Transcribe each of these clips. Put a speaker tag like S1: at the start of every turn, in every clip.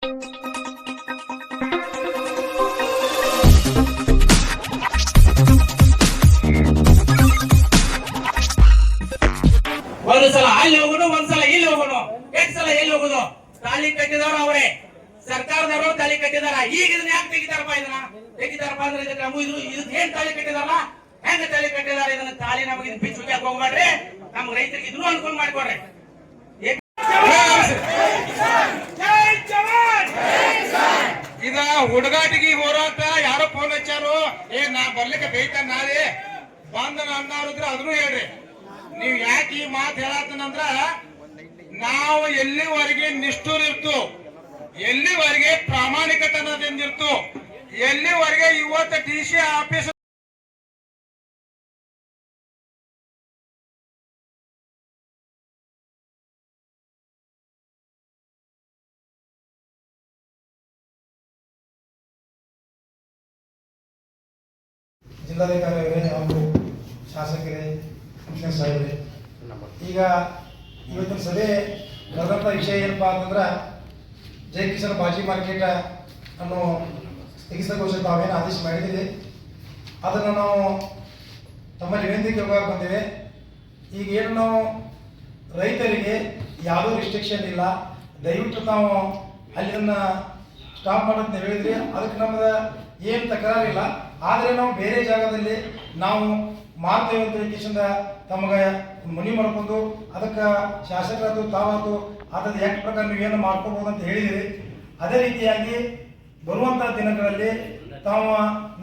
S1: ಒಂದ್ಸಲ ಅಲ್ಲಿ ಹೋಗುದು, ಒಂದ್ಸಲ ಇಲ್ಲಿ ಹೋಗುದು, ಎಷ್ಟು ಸಲ ಎಲ್ಲಿ ಹೋಗುದು? ತಾಳಿ ಕಟ್ಟಿದವರು ಅವರೇ, ಸರ್ಕಾರದವರು ತಾಳಿ ಕಟ್ಟಿದಾರ. ಈಗ ಇದನ್ನ ಯಾಕೆ ತೆಗಿತಾರಪ್ಪ? ತೆಗಿತಾರಪ್ಪ ಅಂದ್ರೆ ಇದಕ್ಕೆ ನಮಗೂ ಇದಕ್ಕೆ ಏನ್ ತಾಳಿ ಕಟ್ಟಿದಾರಲ್ಲ, ಹೆಂಗ ತಾಳಿ ಕಟ್ಟಿದಾರ? ಇದನ್ನ ತಾಳಿ ನಮಗೆ ಬಿಚ್ಚು ಯಾಕೆ ಹೋಗ್ಬೇಡ್ರಿ, ನಮ್ಮ ರೈತರಿಗೆ ಇದನ್ನು ಅನುಕೂಲ ಮಾಡ್ಕೊಡ್ರಿ.
S2: ಇದ ಹುಡುಗಾಟಿಗೆ ಹೋರಾಟ ಯಾರೋ ಫೋನ್ ಹಚ್ಚಾರು, ನಾ ಬರ್ಲಿಕ್ಕೆ ಬೇಯ್ತಾನ ನಾಳೆ ಬಂದನ ಅನ್ನೋರಿದ್ರೆ ಅದನ್ನು ಹೇಳ್ರಿ. ನೀವ್ ಯಾಕೆ ಈ ಮಾತು ಹೇಳತ್ತನಂದ್ರ, ನಾವು ಎಲ್ಲಿವರೆಗೆ ನಿಷ್ಠೂರ್ ಇರ್ತು, ಎಲ್ಲಿವರೆಗೆ ಪ್ರಾಮಾಣಿಕತನದಿಂದಿರ್ತು, ಎಲ್ಲಿವರೆಗೆ ಇವತ್ತು DC ಆಫೀಸ್
S3: ಜಿಲ್ಲಾಧಿಕಾರಿಯವರೇ ಹಾಗೂ ಶಾಸಕರೇ, ಕಮಿಷನರ್ ಸಾಹೇಬರೇ, ಈಗ ಇವತ್ತಿನ ಸಭೆ ಕರೆದಂಥ ವಿಷಯ ಏನಪ್ಪ ಅಂತಂದ್ರೆ, ಜೈ ಕಿಸಾನ್ ಬಾಜಿ ಮಾರ್ಕೆಟ್ ಅನ್ನೋ ಸ್ಥಗಿತಗೊಳಿಸಿ ತಾವೇನು ಆದೇಶ ಮಾಡಿದ್ದೀರಿ, ಅದನ್ನು ನಾವು ತಮ್ಮಲ್ಲಿ ವಿನಂತಿ ಕೇಳಬೇಕು ಬಂದಿವೆ. ಈಗ ಏನು ನಾವು ರೈತರಿಗೆ ಯಾವುದೋ ರಿಸ್ಟ್ರಿಕ್ಷನ್ ಇಲ್ಲ, ದಯವಿಟ್ಟು ತಾವು ಅಲ್ಲಿನ ಸ್ಟಾಪ್ ಮಾಡೋದು ನೀವು ಹೇಳಿದ್ರಿ, ಅದಕ್ಕೆ ನಮ್ದು ಏನು ತಕರಾರಿಲ್ಲ. ಆದರೆ ನಾವು ಬೇರೆ ಜಾಗದಲ್ಲಿ ನಾವು ಮಾಡ್ತೇವೆ ಅಂತ ಹೇಳಿಕೆಯಿಂದ ತಮಗೆ ಮನವಿ ಮಾಡ್ಕೊಂಡು ಅದಕ್ಕೆ ಶಾಸಕರಾದ್ರು ತಾವಾದ್ರು ಅದರ ಆ್ಯಕ್ಟ್ ಪ್ರಕಾರ ನೀವೇನು ಮಾಡ್ಕೋಬೋದು ಅಂತ ಹೇಳಿದಿರಿ. ಅದೇ ರೀತಿಯಾಗಿ ಬರುವಂಥ ದಿನಗಳಲ್ಲಿ ತಾವು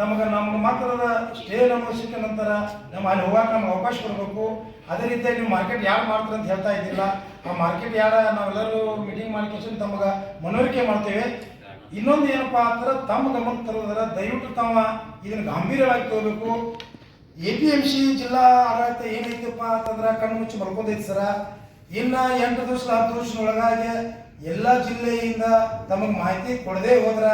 S3: ನಮಗೆ ಮಾತ್ರದ ಸ್ಟೇ ನಮ್ಮ ಸಿಕ್ಕ ನಂತರ ನಮ್ಮ ಅಲ್ಲಿ ಹೋಗಕ್ಕೆ ನಮ್ಗೆ ಅವಕಾಶ ಕೊಡಬೇಕು. ಅದೇ ರೀತಿಯಾಗಿ ನೀವು ಮಾರ್ಕೆಟ್ ಯಾರು ಮಾಡ್ತಾರೆ ಅಂತ ಹೇಳ್ತಾ ಇದ್ದಿಲ್ಲ, ಆ ಮಾರ್ಕೆಟ್ ಯಾರ ನಾವೆಲ್ಲರೂ ಮೀಟಿಂಗ್ ಮಾಡ್ಕೊಂಡು ತಮಗೆ ಮನವರಿಕೆ ಮಾಡ್ತೇವೆ. ಇನ್ನೊಂದು ಏನಪ್ಪಾ ಅಂದ್ರೆ ತಮ್ಮ ಗಮನಕ್ಕೆ ತರೋದ್ರ ದಯವಿಟ್ಟು ತಾವ ಇದನ್ನು ಗಂಭೀರವಾಗಿ ತಗೋಬೇಕು. APMC ಜಿಲ್ಲಾ ಆಡಳಿತ ಏನೈತಪ್ಪ ಅಂತಂದ್ರೆ ಕಣ್ಣು ಮುಚ್ಚಿ ಮಲ್ಕೊಂಡೈತಿ ಸರ. ಇನ್ನು 8 ದಿವಸ 10 ದಿವಸದೊಳಗಾಗಿ ಎಲ್ಲ ಜಿಲ್ಲೆಯಿಂದ ತಮಗೆ ಮಾಹಿತಿ ಕೊಡದೆ ಹೋದ್ರ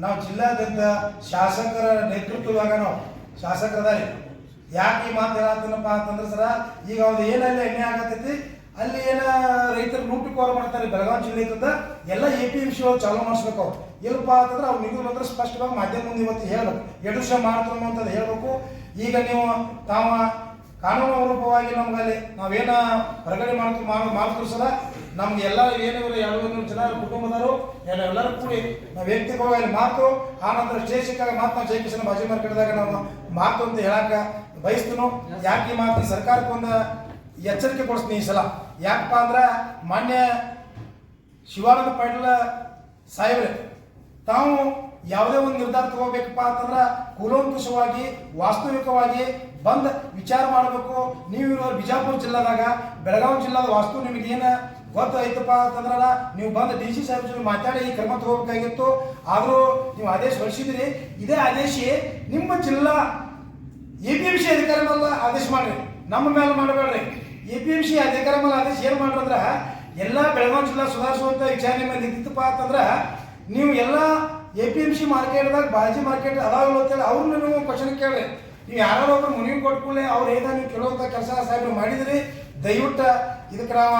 S3: ನಾವು ಜಿಲ್ಲಾದ್ಯಂತ ಶಾಸಕರ ನೇತೃತ್ವದಾಗ ನಾವು ಶಾಸಕರದಾರಿ ಯಾಕೆ ಈ ಮಾತು ಹೇಳತ್ತನಪ್ಪ ಅಂತಂದ್ರೆ ಸರ, ಈಗ ಅವ್ರು ಏನಲ್ಲಿ ಎಣ್ಣೆ ಆಗತ್ತೈತಿ ಅಲ್ಲಿ ಏನ ರೈತರು ಲೂಟಿ ಕೋರ್ ಮಾಡ್ತಾರೆ ಬೆಳಗಾವಿ ಜಿಲ್ಲೆಯಿಂದ ಎಲ್ಲ APMC ಒಳಗೆ ಚಾಲೂ ಮಾಡಿಸ್ಬೇಕು. ಅವ್ರು ಏನಪ್ಪ ಅಂತಂದ್ರೆ ಅವ್ರು ನಿಗೂರು ಅಂದ್ರೆ ಸ್ಪಷ್ಟವಾಗಿ ಮಾಧ್ಯಮ ಮುಂದೆ ಇವತ್ತು ಹೇಳ್ಬೇಕು, 2 ವರ್ಷ ಮಾಡ್ತಾರ ಅಂತದ್ದು ಹೇಳ್ಬೇಕು. ಈಗ ನೀವು ತಾವ ಕಾನೂನು ರೂಪವಾಗಿ ನಮ್ಗಲ್ಲಿ ನಾವೇನ ಹೊರಗಡೆ ಮಾಡ್ತೀವಿ ಸರ, ನಮ್ಗೆ ಎಲ್ಲ ಏನಿವರು 200 ಜನ ಕುಟುಂಬದವರು ಎಲ್ಲರೂ ಕೂಡಿ ನಾವು ವ್ಯಕ್ತಿಗವಾಗಿ ಮಾತು, ಆ ನಂತರ ಸ್ಟೇಷನ್ಕಾಗ ಮಾತು ನಾವು ಜೈ ಕಿಸಾನ್ ಬಾಜಿ ಮಾರ್ಕೆಟ್ದಾಗ ನಾವು ಮಾತು ಅಂತ ಹೇಳಕ್ಕೆ ಬಯಸ್ತೀನೋ. ಯಾಕೆ ಈ ಮಾತು ಸರ್ಕಾರಕ್ಕೊಂದು ಎಚ್ಚರಿಕೆ ಕೊಡಿಸ್ತೀನಿ ಈ ಸಲ. ಯಾಕಪ್ಪ ಅಂದ್ರೆ ಮಾನ್ಯ ಶಿವಾನಂದ ಪಾಟೀಲ್ ಸಾಹೇಬ್ರೆ ತಾವು ಯಾವುದೇ ಒಂದು ನಿರ್ಧಾರ ತಗೋಬೇಕಪ್ಪ ಅಂತಂದ್ರೆ ಕೂಲಂಕುಷವಾಗಿ ವಾಸ್ತವಿಕವಾಗಿ ಬಂದು ವಿಚಾರ ಮಾಡಬೇಕು. ನೀವು ಬಿಜಾಪುರ ಜಿಲ್ಲಾದಾಗ ಬೆಳಗಾವಿ ಜಿಲ್ಲಾದ ವಾಸ್ತು ನಿಮಗೇನು ಗೊತ್ತಾಯ್ತಪ್ಪ ಅಂತಂದ್ರೆ ನೀವು ಬಂದು DC ಸಾಹೇಬ್ ಜೊತೆ ಮಾತಾಡಿ ಈ ಕ್ರಮ ತಗೋಬೇಕಾಗಿತ್ತು. ಆದರೂ ನೀವು ಆದೇಶ ಹೊರಡಿಸಿದ್ರಿ. ಇದೇ ಆದೇಶ ನಿಮ್ಮ ಜಿಲ್ಲಾ APMC ಅಧಿಕಾರಿ ಮೇಲೆ ಆದೇಶ ಮಾಡ್ರಿ, ನಮ್ಮ ಮೇಲೆ ಮಾಡಬೇಡ್ರಿ. APMC ಅಧಿಕಾರ ಮೇಲೆ ಆದೇಶ ಏನು ಮಾಡ್ರಂದ್ರೆ ಎಲ್ಲ ಬೆಳಗಾವಿ ಜಿಲ್ಲಾ ಸುಧಾರಿಸುವಂಥ ವಿಚಾರಣೆ ಮೇಲೆ ನಿಂತಿತ್ತಪ್ಪ ಅಂತಂದ್ರೆ ನೀವು ಎಲ್ಲ APMC ಮಾರ್ಕೆಟ್ದಾಗ ಬಾಜಿ ಮಾರ್ಕೆಟ್ ಅದಾವಲ್ಲ ಅಂತೇಳಿ ಅವ್ರನ್ನ ನೀವು ಕ್ವಶನ್ ಕೇಳ್ರಿ. ನೀವು ಯಾರು ಒಬ್ರು ಮನವಿ ಕೊಟ್ಕೊಳ್ಳಿ ಅವ್ರು ಏನ ನೀವು ಕೇಳುವಂಥ ಕೆಲಸ ಸಾಹೇಬ್ರು ಮಾಡಿದ್ರಿ. ದಯವಿಟ್ಟು ಇದಕ್ಕೆ ನಾವು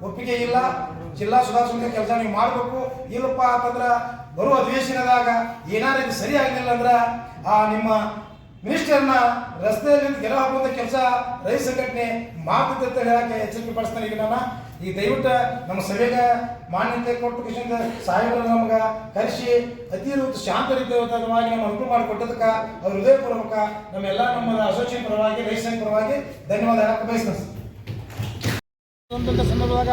S3: ಒಪ್ಪಿಗೆ ಇಲ್ಲ. ಜಿಲ್ಲಾ ಸುಧಾರಿಸುವಂಥ ಕೆಲಸ ನೀವು ಮಾಡಬೇಕು. ಇಲ್ಲಪ್ಪ ಅಂತಂದ್ರೆ ಬರುವ ಅಧಿವೇಶನದಾಗ ಏನಾರು ಇದು ಸರಿ ಆಗಲಿಲ್ಲ ಅಂದ್ರೆ ಆ ನಿಮ್ಮ ಮಿನಿಸ್ಟರ್ನ ರಸ್ತೆಯಲ್ಲಿ ಗೆಲ ಹಾಕುವಂಥ ಕೆಲಸ ರೈತ ಸಂಘಟನೆ ಮಾಡ್ತಿದ್ದೆ ಅಂತ ಹೇಳಕ್ಕೆ ಎಚ್ಚರಿಕೆ ಪಡಿಸ್ತಾನೆ. ಈಗ ನಾನು ಈಗ ದಯವಿಟ್ಟು ನಮ್ಮ ಸಭೆಗೆ ಮಾನ್ಯತೆ ಕೊಟ್ಟು ಕಿಶನ್ ಸಾಹೇಬರು ನಮ್ಗೆ ಕರೆಸಿ ಅತಿ ಶಾಂತ ರೀತಿಯಾಗಿ ನಮ್ಮ ಅನುಕೂಲ ಮಾಡಿಕೊಟ್ಟದಕ್ಕೆ ಅವ್ರ ಹೃದಯಪೂರ್ವಕ ನಮ್ಮೆಲ್ಲ ನಮ್ಮ ಅಸೋಸಿಯೇಷನ್ ಪರವಾಗಿ ರೈತ ಸಂಘ ಪರವಾಗಿ ಧನ್ಯವಾದ ಹೇಳಕ್ಕೆ ಬಯಸ್ತೇನೆ. ಸಂದರ್ಭದಾಗ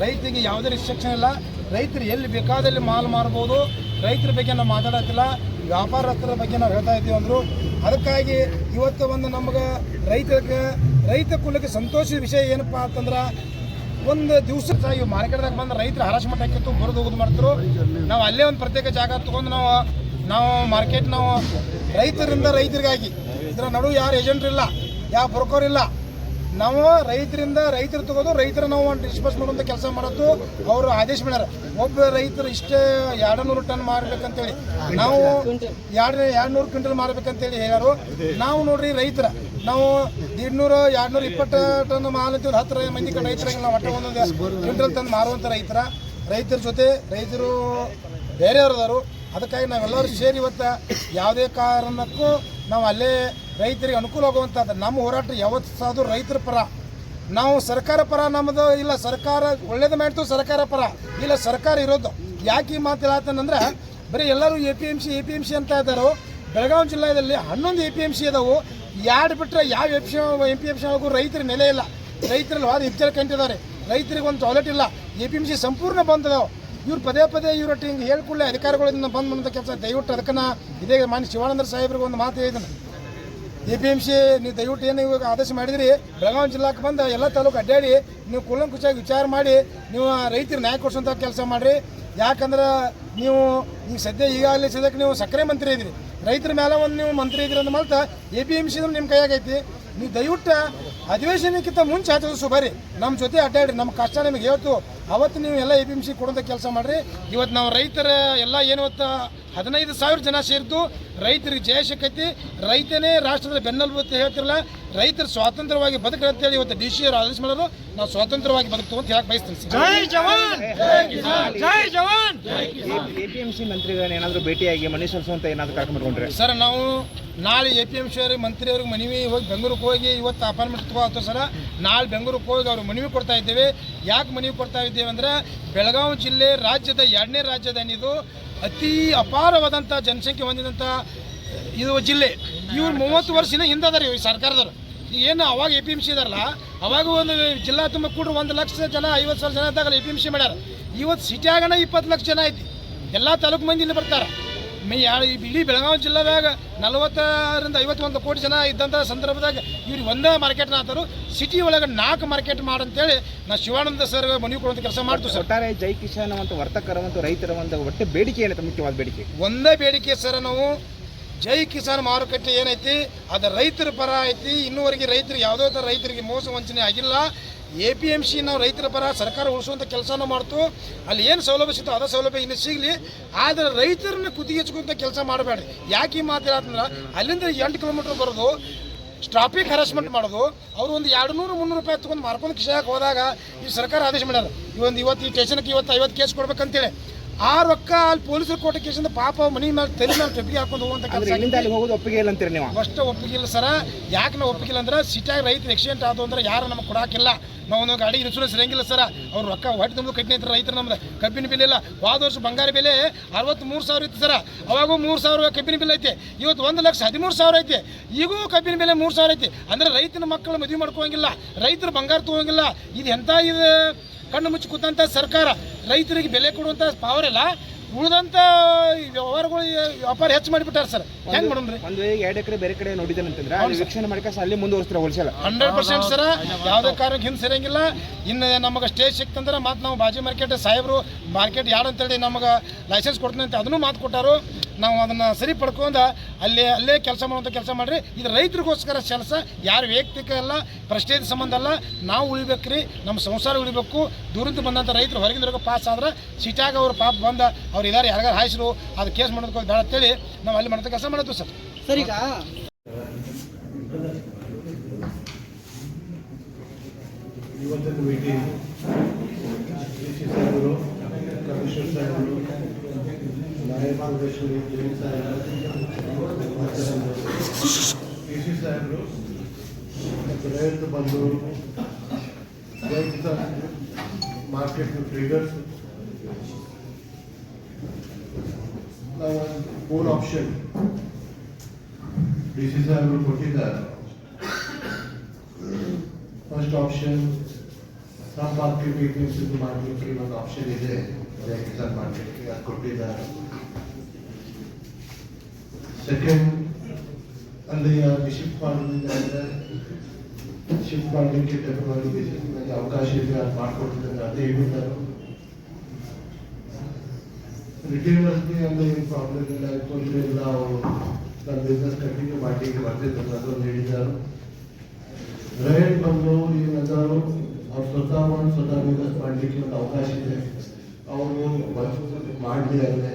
S3: ರೈತರಿಗೆ ಯಾವುದೇ ರಿಸ್ಟ್ರಿಕ್ಷನ್ ಇಲ್ಲ. ರೈತರು ಎಲ್ಲಿ ಬೇಕಾದಲ್ಲಿ ಮಾಲ್ ಮಾರ್ಬೋದು. ರೈತರ ಬಗ್ಗೆ ನಾವು ಮಾತಾಡತ್ತಿಲ್ಲ, ವ್ಯಾಪಾರಸ್ಥರ ಬಗ್ಗೆ ನಾವು ಹೇಳ್ತಾ ಇದ್ದೀವಿ ಅಂದರು. ಅದಕ್ಕಾಗಿ ಇವತ್ತು ಒಂದು ನಮ್ಗೆ ರೈತ ಕುಲಕ್ಕೆ ಸಂತೋಷದ ವಿಷಯ ಏನಪ್ಪ ಅಂತಂದ್ರೆ, ಒಂದು ದಿವಸ ಇವು ಮಾರ್ಕೆಟ್ದಾಗ ಬಂದು ರೈತರು ಹರಾಶು ಮಟ್ಟಕ್ಕಿತ್ತು ಬರೋದು ಹೋಗೋದು ಮಾಡ್ತಾರೆ. ನಾವು ಅಲ್ಲೇ ಒಂದು ಪ್ರತ್ಯೇಕ ಜಾಗ ತೊಗೊಂಡು ನಾವು ಮಾರ್ಕೆಟ್ ನಾವು ರೈತರಿಂದ ರೈತರಿಗಾಗಿ, ಇದರ ನಡುವೆ ಯಾರು ಏಜೆಂಟ್ರು ಇಲ್ಲ, ಯಾವ ಬ್ರೋಕರ್ ಇಲ್ಲ. ನಾವು ರೈತರಿಂದ ರೈತರು ತಗೋದು, ರೈತರ ನಾವು ಡಿಸ್ಪರ್ಸ್ ಮಾಡುವಂಥ ಕೆಲಸ ಮಾಡೋದು. ಅವರು ಆದೇಶ ಮಾಡ್ಯಾರ, ಒಬ್ಬ ರೈತರು ಇಷ್ಟೇ 200 ಟನ್ ಮಾರ್ಬೇಕಂತೇಳಿ, ನಾವು 200 ಕ್ವಿಂಟಲ್ ಮಾರ್ಬೇಕಂತೇಳಿ ಹೇಳ್ಯಾರು. ನಾವು ನೋಡ್ರಿ ರೈತರ ನಾವು 150-220 ಟನ್ ಮಾಲ್ ಅಂತೀವಿ. 10 ಮಂದಿ ರೈತರಾಗಿ ನಾವು ಒಟ್ಟು ಒಂದೊಂದು ಕ್ವಿಂಟಲ್ ತಂದು ಮಾರುವಂಥ ರೈತರ ಜೊತೆ ರೈತರು ಬೇರೆಯವ್ರದಾರು. ಅದಕ್ಕಾಗಿ ನಾವೆಲ್ಲರೂ ಸೇರಿ ಇವತ್ತು ಯಾವುದೇ ಕಾರಣಕ್ಕೂ ನಾವು ಅಲ್ಲೇ ರೈತರಿಗೆ ಅನುಕೂಲ ಆಗುವಂಥದ್ದು ನಮ್ಮ ಹೋರಾಟ ಯಾವತ್ತು ಸಾಧು ರೈತರ ಪರ. ನಾವು ಸರ್ಕಾರ ಪರ ನಮ್ಮದು ಇಲ್ಲ, ಸರ್ಕಾರ ಒಳ್ಳೇದು ಮಾಡ್ತು ಸರ್ಕಾರ ಪರ ಇಲ್ಲ, ಸರ್ಕಾರ ಇರೋದು. ಯಾಕೆ ಈ ಮಾತು ಹೇಳತ್ತಂದ್ರೆ ಬರೀ ಎಲ್ಲರೂ APMC ಅಂತ ಇದ್ದಾರೋ. ಬೆಳಗಾವಿ ಜಿಲ್ಲೆಯಲ್ಲಿ 11 APMC ಇದಾವೆ. ಎರಡು ಬಿಟ್ಟರೆ ಯಾವ APMC ಒಳಗೂ ರೈತರ ನೆಲೆ ಇಲ್ಲ. ರೈತರಲ್ಲಿ ಹೋದ ಹೆಚ್ಚಳ ಕಂಟಿದ್ದಾರೆ. ರೈತರಿಗೆ ಒಂದು ಟಾಯ್ಲೆಟ್ ಇಲ್ಲ. APMC ಸಂಪೂರ್ಣ ಬಂದದಾವೆ. ಇವ್ರು ಪದೇ ಇವ್ರೊಟ್ಟು ಹಿಂಗೆ ಹೇಳ್ಕೊಳ್ಳೆ ಅಧಿಕಾರಿಗಳಿಂದ ಬಂದ್ ಮಾಡೋಂಥ ಕೆಲಸ. ದಯವಿಟ್ಟು ಅದಕ್ಕೆ ಇದೇ ಮಾನ್ಯ ಶಿವಾನಂದ ಸಾಹೇಬ್ರಿಗೆ ಒಂದು ಮಾತು ಹೇಳಿದ್ದೀನಿ. APMC ನೀವು ದಯವಿಟ್ಟು ಏನು ಇವಾಗ ಆದೇಶ ಮಾಡಿದ್ರಿ, ಬೆಳಗಾವಿ ಜಿಲ್ಲಾಕ್ಕೆ ಬಂದು ಎಲ್ಲ ತಾಲೂಕು ಅಡ್ಡಾಡಿ ನೀವು ಕೂಲಂಕುಷಾಗಿ ವಿಚಾರ ಮಾಡಿ ನೀವು ರೈತರು ನ್ಯಾಯ ಕೊಡಿಸೋಂಥ ಕೆಲಸ ಮಾಡಿರಿ. ಯಾಕಂದ್ರೆ ನೀವು ಈಗ ಈಗಾಗಲೇ ಸದ್ಯಕ್ಕೆ ನೀವು ಸಕ್ಕರೆ ಮಂತ್ರಿ ಇದ್ರಿ, ರೈತರ ಮೇಲೆ ಒಂದು ನೀವು ಮಂತ್ರಿ ಇದ್ರಿ ಅಂದ ಮಾಲ್ತ APMC ನಿಮ್ಮ ಕೈಯಾಗೈತಿ. ನೀವು ದಯವಿಟ್ಟು ಅಧಿವೇಶನಕ್ಕಿಂತ ಮುಂಚೆ ಆಚರಿಸು ಬರ್ರಿ, ನಮ್ಮ ಜೊತೆ ಅಡ್ಡಾಡ್ರಿ, ನಮ್ಮ ಕಷ್ಟ ನಿಮಗೆ ಹೇಳ್ತು. ಅವತ್ತು ನೀವು ಎಲ್ಲ APMC ಕೊಡೋಂಥ ಕೆಲಸ ಮಾಡಿರಿ. ಇವತ್ತು ನಾವು ರೈತರ ಎಲ್ಲ ಏನವತ್ತು 15,000 ಜನ ಸೇರಿದ್ದು ರೈತರಿಗೆ ಜಯ ಸಿಕ್ಕೈತಿ. ರೈತನೇ ರಾಷ್ಟ್ರದ ಬೆನ್ನೆಲುಬು ಅಂತ ಹೇಳ್ತಿರಲ್ಲ, ರೈತರು ಸ್ವಾತಂತ್ರ್ಯವಾಗಿ ಬದುಕ್ರಿ ಅಂತೇಳಿ ಇವತ್ತು DC ಅವರು ಆದೇಶ ಮಾಡೋರು. ನಾವು ಸ್ವಾತಂತ್ರ್ಯವಾಗಿ ಬದುಕ್ತು ಅಂತ ಹೇಳಕ್ ಬಯಸ್ತೀನಿ.
S4: ಜೈ ಜವಾನ್ ಜೈ ಜವಾನ್. APMC ಮಂತ್ರಿಗಳನ್ನ ಏನಾದರೂ ಭೇಟಿಯಾಗಿ ಮನೆ ಸಲ್ಲಿಸುವಂತ ಏನಾದರೂ ಕಾರ್ಯಕ್ರಮ
S3: ಸರ್, ನಾವು ನಾಳೆ APMC ಅವ್ರಿಗೆ ಮಂತ್ರಿಯವ್ರಿಗೆ ಮನವಿ ಹೋಗಿ ಬೆಂಗಳೂರಿಗೆ ಹೋಗಿ ಇವತ್ತು ಅಪಾಯಿಂಟ್ಮೆಂಟ್ ತಗೋತು ಸರ್. ನಾಳೆ ಬೆಂಗಳೂರಿಗೆ ಹೋಗಿ ಅವ್ರಿಗೆ ಮನವಿ ಕೊಡ್ತಾ ಇದ್ದೇವೆ. ಯಾಕೆ ಮನವಿ ಕೊಡ್ತಾ ಇದ್ದೇವೆ ಅಂದರೆ ಬೆಳಗಾವಿ ಜಿಲ್ಲೆ ರಾಜ್ಯದ 2ನೇ ರಾಜಧಾನಿ. ಇದು ಅತಿ ಅಪಾರವಾದಂಥ ಜನಸಂಖ್ಯೆ ಹೊಂದಿದಂಥ ಇದು ಜಿಲ್ಲೆ. ಇವ್ರು 30 ವರ್ಷ ಹಿಂದದಾರೆ ಈ ಸರ್ಕಾರದವರು. ಏನು ಅವಾಗ APMC ಇದಾರಲ್ಲ, ಅವಾಗ ಒಂದು ಜಿಲ್ಲಾ ತುಂಬ ಕೂಡ 1 ಲಕ್ಷ ಜನ 50,000 ಜನ ಇದ್ದಾಗ APMC ಮಾಡ್ಯಾರ. ಇವತ್ತು ಸಿಟಿಯಾಗಣ 20 ಲಕ್ಷ ಜನ ಐತಿ. ಎಲ್ಲ ತಾಲೂಕು ಮಂದಿ ಇಲ್ಲಿ ಬರ್ತಾರೆ. ಇಡೀ ಬೆಳಗಾವಿ ಜಿಲ್ಲೆದಾಗ 40ರಿಂದ 51 ಕೋಟಿ ಜನ ಇದ್ದಂಥ ಸಂದರ್ಭದಾಗ ಇವ್ರಿಗೆ ಒಂದೇ ಮಾರ್ಕೆಟ್ನ ಆತರು. ಸಿಟಿ ಒಳಗೆ 4 ಮಾರ್ಕೆಟ್ ಮಾಡಂತೇಳಿ ನಾವು ಶಿವಾನಂದ ಸರ್ ಮನವಿ ಕೊಡುವಂಥ ಕೆಲಸ ಮಾಡ್ತೀವಿ ಸರ್.
S4: ಒಟ್ಟಾರೆ ಜೈ ಕಿಸಾನ್ ಮತ್ತು ವರ್ತಕರ ಮತ್ತು ರೈತರ ಒಂದು ಒಟ್ಟೆ ಬೇಡಿಕೆ ಏನೈತೆ? ಮುಖ್ಯವಾದ ಬೇಡಿಕೆ
S3: ಒಂದೇ ಬೇಡಿಕೆ ಸರ್. ನಾವು ಜೈ ಕಿಸಾನ್ ಮಾರುಕಟ್ಟೆ ಏನೈತಿ ಅದು ರೈತರ ಪರ ಐತಿ. ಇನ್ನೂವರೆಗೆ ರೈತರಿಗೆ ಯಾವುದೋ ಥರ ರೈತರಿಗೆ ಮೋಸ ವಂಚನೆ ಆಗಿಲ್ಲ. APMC ನಾವು ರೈತರ ಪರ ಸರ್ಕಾರ ಉಳಿಸುವಂಥ ಕೆಲಸನೂ ಮಾಡ್ತು. ಅಲ್ಲಿ ಏನು ಸೌಲಭ್ಯ ಸಿಗ್ತೋ ಅದೇ ಸೌಲಭ್ಯ ಇನ್ನೂ ಸಿಗಲಿ. ಆದರೆ ರೈತರನ್ನ ಕುತ್ತಿಗೆ ಹಚ್ಕೊಂತ ಕೆಲಸ ಮಾಡಬೇಡ್ರಿ. ಯಾಕೆ ಈ ಮಾತು ಹೇಳತ್ತಂದ್ರೆ ಅಲ್ಲಿಂದ 8 ಕಿಲೋಮೀಟ್ರ್ ಬರೋದು, ಟ್ರಾಫಿಕ್ ಹರಾಸ್ಮೆಂಟ್ ಮಾಡೋದು, ಅವರು ಒಂದು 200-300 ರೂಪಾಯಿ ತೊಗೊಂಡು ಮಾರ್ಕೊಂಡು ಕಿಶಾಕ್ ಹೋದಾಗ ಈ ಸರ್ಕಾರ ಆದೇಶ ಮಾಡ್ಯಾರ. ಇವತ್ತು ಈ ಸ್ಟೇಷನ್ಗೆ 50 ಕೇಸ್ ಕೊಡ್ಬೇಕಂತೇಳಿ ಆ ರೊಕ್ಕ ಅಲ್ಲಿ ಪೊಲೀಸರು ಕೊಟ್ಟ ಕೇಸಿಂದ ಪಾಪ ಮನೆ ಮೇಲೆ ತಲೆ ಮೇಲೆ ಟೆಪ್ಪಿಗೆ ಹಾಕೊಂಡು ಹೋಗುವಂಥ ಕೆಲಸ.
S4: ಅಲ್ಲಿ ಹೋಗೋದು ಒಪ್ಪಿಗೆ ಇಲ್ಲ ಅಂತೀರಿ ನೀವು?
S3: ಅಷ್ಟು ಒಪ್ಪಿಗಿಲ್ಲ ಸರ. ಯಾಕೆ ನಾವು ಒಪ್ಪಿಗಿಲ್ಲ ಅಂದ್ರೆ ಸಿಟಿಯಾಗ ರೈತರು ಆಕ್ಸಿಡೆಂಟ್ ಆದವು ಅಂದ್ರೆ ಯಾರು ನಮಗೆ ಕೊಡಾಕಿಲ್ಲ. ನಾವು ಒಂದು ಗಾಡಿ ಇನ್ಶೂರೆನ್ಸ್ ಇರಂಗಿಲ್ಲ ಸರ್. ಅವ್ರು ರೊಕ್ಕ ಹೊಟ್ಟೆ ತುಂಬ ಕಟ್ಟಿ ನಿಂತಾರೆ ರೈತರು. ನಮ್ದು ಕಬ್ಬಿನ ಬೆಲೆ ಇಲ್ಲ. ಹೋದ ವರ್ಷ ಬಂಗಾರ ಬೆಲೆ 63,000 ಇತ್ತು ಸರ. ಅವಾಗೂ 3,000 ಕಬ್ಬಿನ ಬೆಲೆ ಐತೆ. ಇವತ್ತು 1,13,000 ಐತೆ. ಈಗೂ ಕಬ್ಬಿನ ಬೆಲೆ 3,000 ಐತಿ. ಅಂದ್ರೆ ರೈತನ ಮಕ್ಕಳು ಮದುವೆ ಮಾಡ್ಕೋಂಗಿಲ್ಲ, ರೈತರು ಬಂಗಾರ ತೊಗೊಂಗಿಲ್ಲ. ಇದು ಎಂಥ ಇದು ಕಣ್ಣು ಮುಚ್ಚಿ ಕೂತಂಥ ಸರ್ಕಾರ. ರೈತರಿಗೆ ಬೆಲೆ ಕೊಡುವಂಥ ಪವರ್ ಇಲ್ಲ. ಉಳಿದಂಥ ವ್ಯವಹಾರಗಳು ವ್ಯಾಪಾರ ಹೆಚ್ಚು ಮಾಡಿಬಿಟ್ಟಾರೆ ಸರ್. ಹೆಂಗೆ ಮಾಡೋಣ್ರಿ?
S4: ಒಂದು 2 ಎಕರೆ ಬೇರೆ ಕಡೆ ನೋಡಿದ್ದೇನೆ ಅಂತಂದ್ರೆ ಅಲ್ಲಿ ವೀಕ್ಷಣೆ ಮಾಡಿಕ ಅಲ್ಲಿ ಮುಂದುವರಿಸ್ತಾರೆ ಹೋಲ್ಸೇಲ್
S3: 100% ಸರ. ಯಾವುದೇ ಕಾರಣಕ್ಕೆ ಹಿಂದೆ ಸರಿಯಂಗಿಲ್ಲ. ಇನ್ನು ನಮಗೆ ಸ್ಟೇಜ್ ಸಿಕ್ತಂದ್ರೆ ಮತ್ತು ನಾವು ಬಾಜಿ ಮಾರ್ಕೆಟ್ ಸಾಹೇಬರು ಮಾರ್ಕೆಟ್ ಯಾರು ಅಂತೇಳಿ ನಮಗೆ ಲೈಸೆನ್ಸ್ ಕೊಡ್ತೀನಿ ಅಂತ ಅದನ್ನು ಮಾತು ಕೊಟ್ಟಾರು. ನಾವು ಅದನ್ನು ಸರಿ ಪಡ್ಕೊಂಡು ಅಲ್ಲೇ ಕೆಲಸ ಮಾಡುವಂಥ ಕೆಲಸ ಮಾಡಿರಿ. ಇದು ರೈತರಿಗೋಸ್ಕರ ಕೆಲಸ, ಯಾರು ವೈಯಕ್ತಿಕ ಅಲ್ಲ, ಪ್ರೆಸ್ಟೇಜ್ ಸಂಬಂಧ ಅಲ್ಲ. ನಾವು ಉಳಿಬೇಕ್ರಿ, ನಮ್ಮ ಸಂಸಾರ ಉಳಿಬೇಕು. ದೂರಿಂದ ಬಂದಂಥ ರೈತರು ಹೊರಗಿನ ಪಾಸ್ ಆದ್ರೆ ಸಿಟಿಯಾಗ ಅವ್ರು ಪಾಪ ಬಂದ ಅವ್ರು ಇದಾರೆ ಯಾರಿಗಾರು ಹಾಯಿಸ್ರು ಅದು ಕೇಸ್ ಮಾಡೋದಕ್ಕೆ ಬೇಡ ಅಂತೇಳಿ ನಾವು ಅಲ್ಲಿ ಮಾಡೋಂಥ ಕೆಲಸ ಮಾಡಿದ್ವಿ ಸರ್.
S5: ಸರ್, ಈಗ
S6: ಇವತ್ತಿನ ಮೀಟಿಂಗ್ DC ಸಾಹೇಬರು, ಕಮಿಷನರ್ ಸಾಹೇಬರು, ನಾಯಕ ಪ್ರದೇಶದಲ್ಲಿ ಜೈನ್ ಸಾಹೇಬರು, DC ಸಾಹೇಬರು ಮತ್ತು ರೈತರು ಬಂದು ರೈತ ಮಾರ್ಕೆಟ್ ಟ್ರೇಡರ್ಸ್ ನಾವು ಒಂದು 4 ಆಪ್ಷನ್ DC ಸಾಹೇಬರು ಕೊಟ್ಟಿದ್ದಾರೆ. ಫಸ್ಟ್ ಆಪ್ಷನ್ ನಮ್ಮ ಮಾರ್ಕೆಟ್ APMC ಮಾಡಲಿಕ್ಕೆ ಒಂದು ಆಪ್ಷನ್ ಇದೆ, ಜೈ ಕಿಸಾನ್ ಮಾರ್ಕೆಟ್ಗೆ ಅದು ಕೊಟ್ಟಿದ್ದಾರೆ. ಸೆಕೆಂಡ್, ಅಲ್ಲಿ ಶಿಫ್ಟ್ ಮಾಡಲಿಕ್ಕೆ ಟೆಕ್ನಾಲಜಿ ಬೇಸಿಸ್ ಅವಕಾಶ ಇದೆ, ಅದು ಮಾಡಿಕೊಟ್ಟಿದ್ದಾರೆ, ಅದೇ ಹೇಳಿದ್ದಾರೆ. ರಿಟೇಲರ್ಸ್ಗೆ ಅಲ್ಲಿ ಏನು ಪ್ರಾಬ್ಲಮ್ ಇಲ್ಲ, ತೊಂದರೆ ಇಲ್ಲ, ಅವರು ನನ್ನ ಬಿಸ್ನೆಸ್ ಕಂಟಿನ್ಯೂ ಮಾಡಲಿಕ್ಕೆ ಬರ್ತಿದ್ದಾರೆ, ಅದೊಂದು ಹೇಳಿದ್ದಾರೆ. ರೈಟ್ ಬಂದು ಏನಂದರು ಅವ್ರು ಸ್ವತಃ ಬಿಸ್ನೆಸ್ ಮಾಡಲಿಕ್ಕೆ ಒಂದು ಅವಕಾಶ ಇದೆ, ಅವರು ಮಾಡಲಿ. ಅಲ್ಲೇ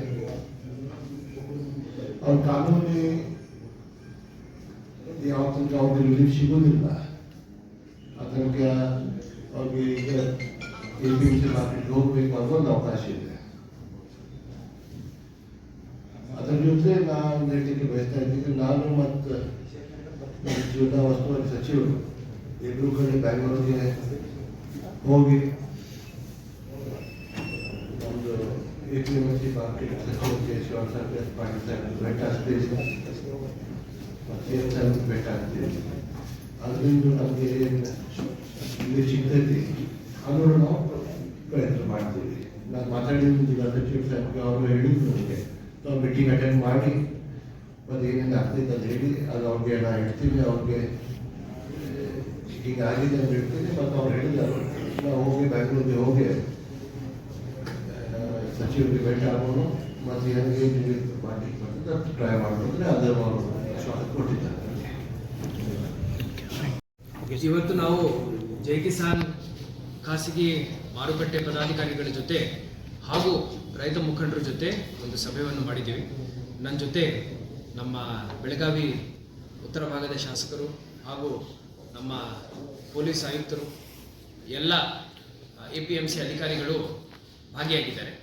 S6: ಅವ್ರ ಕಾನೂನಿ ಯಾವ ತನಕ ಅವ್ರಿಗೆ ರಿಲೀಫ್ ಸಿಗೋದಿಲ್ಲ, ಅದಕ್ಕೆ ಅವ್ರಿಗೆ ಈಗ APMC ಮಾರ್ಕೆಟ್ಗೆ ಹೋಗ್ಬೇಕು ಅನ್ನೋ ಒಂದು ಅವಕಾಶ ಇದೆ. ಜೊತೆ ನಾನು ಹೇಳಲಿಕ್ಕೆ ಬಯಸ್ತಾ ಇದ್ದೀನಿ, ನಾನು ಮತ್ತು ಜಿಲ್ಲಾ ಉಸ್ತುವಾರಿ ಸಚಿವರು ಇಬ್ಬರು ಕಡೆ ಬ್ಯಾಂಗ್ಳೂರಿಗೆ ಹೋಗಿ ನಮ್ಮದು APMC ಮಾರ್ಕೆಟ್ ಸಚಿವರಿಗೆ ಶಿವಶಂಕರ್ ಪಾಟೀಲ್ ಸಾಹೇಬ್ ಭೇಟಿ ಆಗ್ತೀವಿ ಮತ್ತು ಏನು ಸಾಹೇಬ್ ಭೇಟಿ ಆಗ್ತೀವಿ. ಅದರಿಂದ ನಮಗೆ ಏನು ಇಲ್ಲಿ ಸಿಗ್ತೈತಿ ಅದನ್ನು ನಾವು ಪ್ರಯತ್ನ ಮಾಡ್ತೀವಿ. ನಾನು ಮಾತಾಡಿದ್ದೀನಿ ಜಿಲ್ಲಾ ಸಚಿವ ಸಾಹೇಬ್ಗೆ, ಅವರು ಹೇಳಿದ್ರು ನನಗೆ ನಾವು ಮೀಟಿಂಗ್ ಅಟೆಂಡ್ ಮಾಡಿ ಮತ್ತು ಏನೇನು ಆಗ್ತೈತೆ ಅಂತ ಹೇಳಿ ಅದು ಅವ್ರಿಗೆ ನಾನು ಹೇಳ್ತೀನಿ. ಅವ್ರಿಗೆ ಹೀಗಾಗಿದೆ ಅಂತ ಹೇಳ್ತೀನಿ. ಮತ್ತು ಅವ್ರು ಹೇಳಿದ್ದಾರೆ ನಾವು ಹೋಗಿ ಬ್ಯಾಂಗ್ಳೂರಿಗೆ ಹೋಗಿ ಸಚಿವರಿಗೆ ಭೇಟಿ ಆಗೋನು ಮತ್ತು ಏನಿಗೆ ಮಾಡಲಿಕ್ಕೆ ಬರ್ತದೆ ಟ್ರೈ ಮಾಡಿದ್ರೆ ಅದರ ಅವರು ವಿಶ್ವಾಸ ಕೊಟ್ಟಿದ್ದಾರೆ.
S5: ಇವತ್ತು ನಾವು ಜೈ ಕಿಸಾನ್ ಖಾಸಗಿ ಮಾರುಕಟ್ಟೆ ಪದಾಧಿಕಾರಿಗಳ ಜೊತೆ ಹಾಗೂ ರೈತ ಮುಖಂಡರ ಜೊತೆ ಒಂದು ಸಭೆಯನ್ನು ಮಾಡಿದ್ದೀವಿ. ನನ್ನ ಜೊತೆ ನಮ್ಮ ಬೆಳಗಾವಿ ಉತ್ತರ ಭಾಗದ ಶಾಸಕರು ಹಾಗೂ ನಮ್ಮ ಪೊಲೀಸ್ ಆಯುಕ್ತರು ಎಲ್ಲ APMC ಅಧಿಕಾರಿಗಳು ಭಾಗಿಯಾಗಿದ್ದಾರೆ.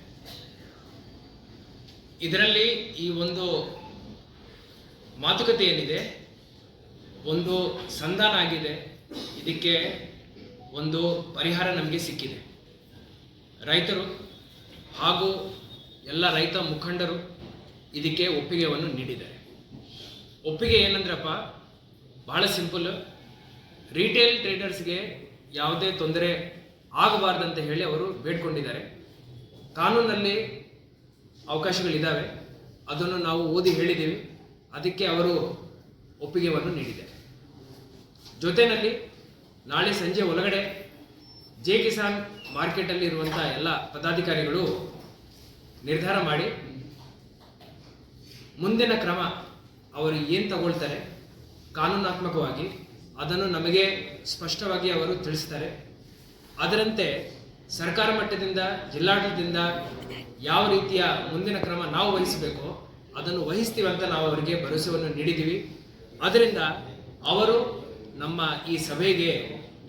S5: ಇದರಲ್ಲಿ ಈ ಒಂದು ಮಾತುಕತೆ ಏನಿದೆ ಒಂದು ಸಂಧಾನ ಆಗಿದೆ. ಇದಕ್ಕೆ ಒಂದು ಪರಿಹಾರ ನಮಗೆ ಸಿಕ್ಕಿದೆ. ರೈತರು ಹಾಗೂ ಎಲ್ಲ ರೈತ ಮುಖಂಡರು ಇದಕ್ಕೆ ಒಪ್ಪಿಗೆಯನ್ನು ನೀಡಿದ್ದಾರೆ. ಒಪ್ಪಿಗೆ ಏನಂದ್ರಪ್ಪ, ಬಹಳ ಸಿಂಪಲ್. ರಿಟೇಲ್ ಟ್ರೇಡರ್ಸ್ಗೆ ಯಾವುದೇ ತೊಂದರೆ ಆಗಬಾರ್ದಂತ ಹೇಳಿ ಅವರು ಬೇಡ್ಕೊಂಡಿದ್ದಾರೆ. ಕಾನೂನಲ್ಲಿ ಅವಕಾಶಗಳಿದ್ದಾವೆ, ಅದನ್ನು ನಾವು ಓದಿ ಹೇಳಿದ್ದೀವಿ. ಅದಕ್ಕೆ ಅವರು ಒಪ್ಪಿಗೆಯನ್ನು ನೀಡಿದ್ದಾರೆ. ಜೊತೆಯಲ್ಲಿ ನಾಳೆ ಸಂಜೆ ಒಳಗಡೆ ಜೈ ಕಿಸಾನ್ ಮಾರ್ಕೆಟಲ್ಲಿ ಇರುವಂಥ ಎಲ್ಲ ಪದಾಧಿಕಾರಿಗಳು ನಿರ್ಧಾರ ಮಾಡಿ ಮುಂದಿನ ಕ್ರಮ ಅವರು ಏನು ತಗೊಳ್ತಾರೆ ಕಾನೂನಾತ್ಮಕವಾಗಿ ಅದನ್ನು ನಮಗೆ ಸ್ಪಷ್ಟವಾಗಿ ಅವರು ತಿಳಿಸ್ತಾರೆ. ಅದರಂತೆ ಸರ್ಕಾರ ಮಟ್ಟದಿಂದ ಜಿಲ್ಲಾಡಳಿತದಿಂದ ಯಾವ ರೀತಿಯ ಮುಂದಿನ ಕ್ರಮ ನಾವು ವಹಿಸಬೇಕೋ ಅದನ್ನು ವಹಿಸ್ತೀವಿ ಅಂತ ನಾವು ಅವರಿಗೆ ಭರವಸೆಯನ್ನು ನೀಡಿದ್ದೀವಿ. ಅದರಿಂದ ಅವರು ನಮ್ಮ ಈ ಸಭೆಗೆ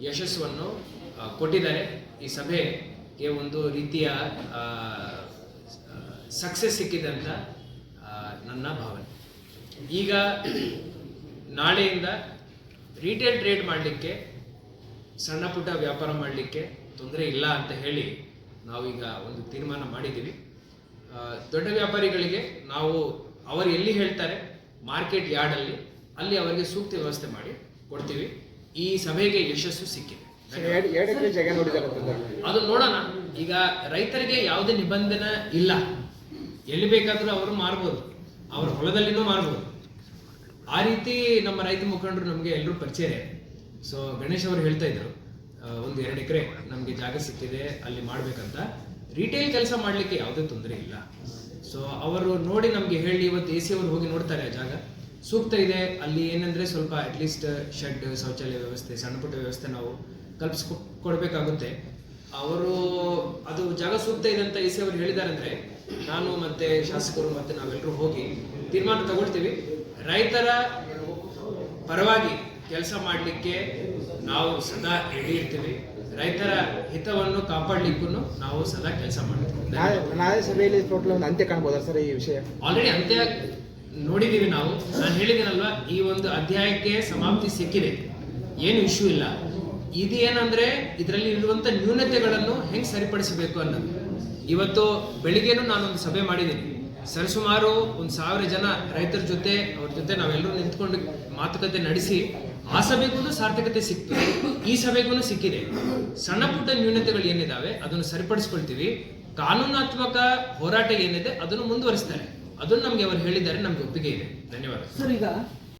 S5: ಯಶಸ್ಸನ್ನು ಕೊಟ್ಟಿದ್ದಾರೆ. ಈ ಸಭೆಗೆ ಒಂದು ರೀತಿಯ ಸಕ್ಸಸ್ ಸಿಕ್ಕಿದೆ ಅಂತ ನನ್ನ ಭಾವನೆ. ಈಗ ನಾಳೆಯಿಂದ ರಿಟೇಲ್ ಟ್ರೇಡ್ ಮಾಡಲಿಕ್ಕೆ, ಸಣ್ಣ ಪುಟ್ಟ ವ್ಯಾಪಾರ ಮಾಡಲಿಕ್ಕೆ ತೊಂದರೆ ಇಲ್ಲ ಅಂತ ಹೇಳಿ ನಾವೀಗ ಒಂದು ತೀರ್ಮಾನ ಮಾಡಿದ್ದೀವಿ. ದೊಡ್ಡ ವ್ಯಾಪಾರಿಗಳಿಗೆ ನಾವು ಅವರು ಎಲ್ಲಿ ಹೇಳ್ತಾರೆ ಮಾರ್ಕೆಟ್ ಯಾರ್ಡಲ್ಲಿ ಅಲ್ಲಿ ಅವರಿಗೆ ಸೂಕ್ತ ವ್ಯವಸ್ಥೆ ಮಾಡಿ ಕೊಡ್ತೀವಿ. ಈ ಸಭೆಗೆ ಯಶಸ್ಸು ಸಿಕ್ಕಿದೆ. ಅದು ನೋಡೋಣ. ಈಗ ರೈತರಿಗೆ ಯಾವುದೇ ನಿಬಂಧನೆ ಇಲ್ಲ, ಎಲ್ಲಿ ಬೇಕಾದರೂ ಅವರು ಮಾರ್ಬೋದು, ಅವ್ರ ಹೊಲದಲ್ಲಿನೂ ಮಾರ್ಬೋದು. ಆ ರೀತಿ ನಮ್ಮ ರೈತ ಮುಖಂಡರು ನಮಗೆ ಎಲ್ಲರೂ ಪರಿಚಯ ಇದೆ. ಸೊ ಗಣೇಶ್ ಅವರು ಹೇಳ್ತಾ ಇದ್ರು ಒಂದು 2 ಎಕರೆ ನಮಗೆ ಜಾಗ ಸಿಕ್ಕಿದೆ ಅಲ್ಲಿ ಮಾಡಬೇಕಂತ. ರಿಟೇಲ್ ಕೆಲಸ ಮಾಡಲಿಕ್ಕೆ ಯಾವುದೇ ತೊಂದರೆ ಇಲ್ಲ. ಸೊ ಅವರು ನೋಡಿ ನಮಗೆ ಹೇಳಿ ಇವತ್ತು AC ಅವರು ಹೋಗಿ ನೋಡ್ತಾರೆ ಆ ಜಾಗ ಸೂಕ್ತ ಇದೆ. ಅಲ್ಲಿ ಏನಂದ್ರೆ ಸ್ವಲ್ಪ ಅಟ್ಲೀಸ್ಟ್ ಶೆಡ್, ಶೌಚಾಲಯ ವ್ಯವಸ್ಥೆ, ಸಣ್ಣ ಪುಟ್ಟ ವ್ಯವಸ್ಥೆ ನಾವು ಕಲ್ಪಿಸ್ಕೊಡ್ಬೇಕಾಗುತ್ತೆ. ಅವರು ಅದು ಜಾಗ ಸೂಕ್ತ ಇದೆ ಅಂತ AC ಅವರು ಹೇಳಿದ್ದಾರೆ ಅಂದ್ರೆ ನಾನು ಮತ್ತೆ ಶಾಸಕರು ಮತ್ತೆ ನಾವೆಲ್ಲರೂ ಹೋಗಿ ತೀರ್ಮಾನ ತಗೊಳ್ತೀವಿ. ರೈತರ ಪರವಾಗಿ ಕೆಲಸ ಮಾಡಲಿಕ್ಕೆ ನಾವು ಸದಾ ರೆಡಿ ಇರ್ತೀವಿ. ರೈತರ ಹಿತವನ್ನು ಕಾಪಾಡಲಿಕ್ಕೂ ನಾವು ಸದಾ ಕೆಲಸ ಮಾಡ್ತೀವಿ.
S4: ನಾಳೆ ಸಭೆಯಲ್ಲಿ ಟೋಟಲ್ ಒಂದು ಅಂತ್ಯ ಕಾಣ್ಬೋದಾ ಸರ್ ಈ ವಿಷಯ?
S5: ಆಲ್ರೆಡಿ ಅಂತ್ಯ ನೋಡಿದ್ದೀವಿ ನಾವು. ನಾನು ಹೇಳಿದ್ದೀನಲ್ವಾ, ಈ ಒಂದು ಅಧ್ಯಾಯಕ್ಕೆ ಸಮಾಪ್ತಿ ಸಿಕ್ಕಿದೆ, ಏನು ಇಶ್ಯೂ ಇಲ್ಲ. ಇದು ಏನಂದ್ರೆ ಇದರಲ್ಲಿ ಇರುವಂತ ನ್ಯೂನತೆಗಳನ್ನು ಹೆಂಗ್ ಸರಿಪಡಿಸಬೇಕು ಅನ್ನೋದು. ಇವತ್ತು ಬೆಳಿಗ್ಗೆನೂ ನಾನೊಂದು ಸಭೆ ಮಾಡಿದ್ದೀನಿ. ಸರಿಸುಮಾರು 1,000 ಜನ ರೈತರ ಜೊತೆ, ಅವ್ರ ಜೊತೆ ನಾವೆಲ್ಲರೂ ನಿಂತ್ಕೊಂಡು ಮಾತುಕತೆ ನಡೆಸಿ ಆ ಸಭೆಗೂ ಸಾರ್ಥಕತೆ ಸಿಕ್ತು, ಈ ಸಭೆಗೂ ಸಿಕ್ಕಿದೆ. ಸಣ್ಣ ಪುಟ್ಟ ನ್ಯೂನತೆಗಳು ಏನಿದಾವೆ ಅದನ್ನು ಸರಿಪಡಿಸ್ಕೊಳ್ತೀವಿ. ಕಾನೂನಾತ್ಮಕ ಹೋರಾಟ ಏನಿದೆ ಅದನ್ನು ಮುಂದುವರಿಸ್ತಾರೆ. ಅದನ್ನು ನಮ್ಗೆ ಅವರು ಹೇಳಿದ್ದಾರೆ, ನಮ್ಗೆ ಒಪ್ಪಿಗೆ ಇದೆ. ಧನ್ಯವಾದ
S7: ಸರ್. ಈಗ